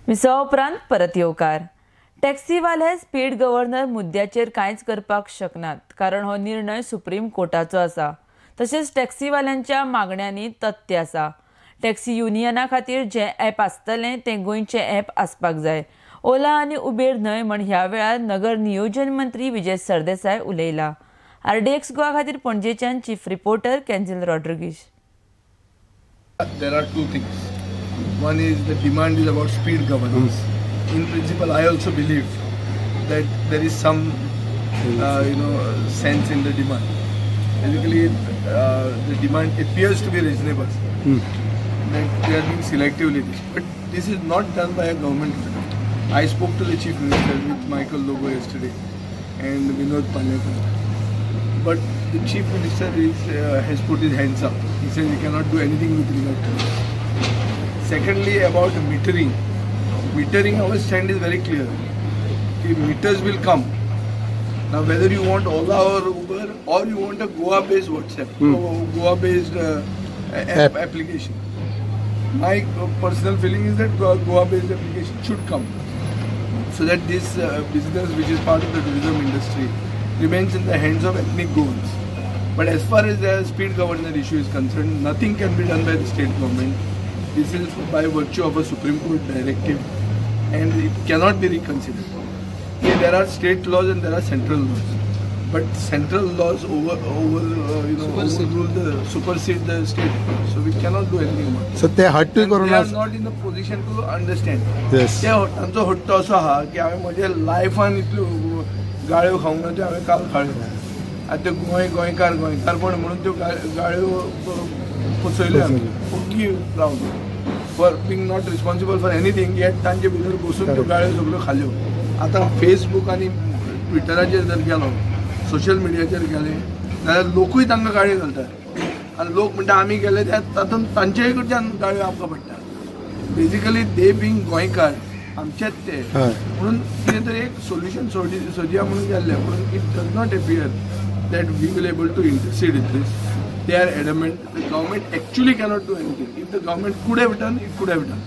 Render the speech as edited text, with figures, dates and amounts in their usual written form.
विसवा उपरांत परत येवकार. टॅक्सीवाले स्पीड गव्हर्नर मुद्द्याचेर कांयच करपाक शकनात कारण हो निर्णय सुप्रीम कोर्टाचो आसा. तशेंच टॅक्सीवाल्यांच्या मागण्यांनी तथ्य आसा. टॅक्सी युनियना खातीर जे ॲप आसतलें तें गोंयचें ॲप आसपाक जाय. ओला आनी उबेर न्हय म्हण ह्या वेळार नगर नियोजन मंत्री विजय सरदेसाय उलयला. RDX गोवा खातीर पणजेच्यान chief reporter Kenzil Rodrigues. There are two things. One is the demand is about speed governance. In principle, I also believe that there is some, sense in the demand. Basically, the demand appears to be reasonable. That they are being selectively, but this is not done by a government. I spoke to the chief minister with Michael Logo yesterday and Vinod Palekar. But the chief minister has put his hands up. He said he cannot do anything with regard to this. Secondly, about metering. Metering, our stand is very clear. The meters will come. Now, whether you want Ola or Uber or you want a Goa-based WhatsApp, Goa-based application. My personal feeling is that Goa-based application should come, so that this business, which is part of the tourism industry, remains in the hands of ethnic Goans. But as far as the speed governor issue is concerned, nothing can be done by the state government. This is by virtue of a Supreme Court directive, and it cannot be reconsidered. Here there are state laws and there are central laws, but central laws supersede the state laws, so we cannot do anything about it. So they had to they are not in a position to understand. Yes. तांचो हट्ट असो आहा की हांवें म्हज्या लायफान इतल्यो गाळ्यो खावंक ना त्यो हांवें काल खाल्यो. आतां त्यो गोंयकारपण म्हणून त्यो गाळ्यो पचयल्यो आमी ओग्गी Ravan for being not responsible for anything, yet तांचे भितर बसून त्यो गाळ्यो सगळ्यो खाल्यो. आतां फेसबूक आनी ट्विटराचेर जर गेलो, सोशल मिडियाचेर गेले जाल्यार लोकूय तांकां गाळयो घालतात आनी लोक म्हणटा आमी गेले तातूंत तांचेय कडच्यान गाळयो आमकां पडटा. बेजिकली दे बींग गोंयकार आमचेच ते म्हणून कितें तरी एक सोल्युशन सोदया म्हणून गेल्ले, पूण it does not appear that we will able to intercede in this. They are adamant the government actually cannot do anything. If the government could have done, it could have done.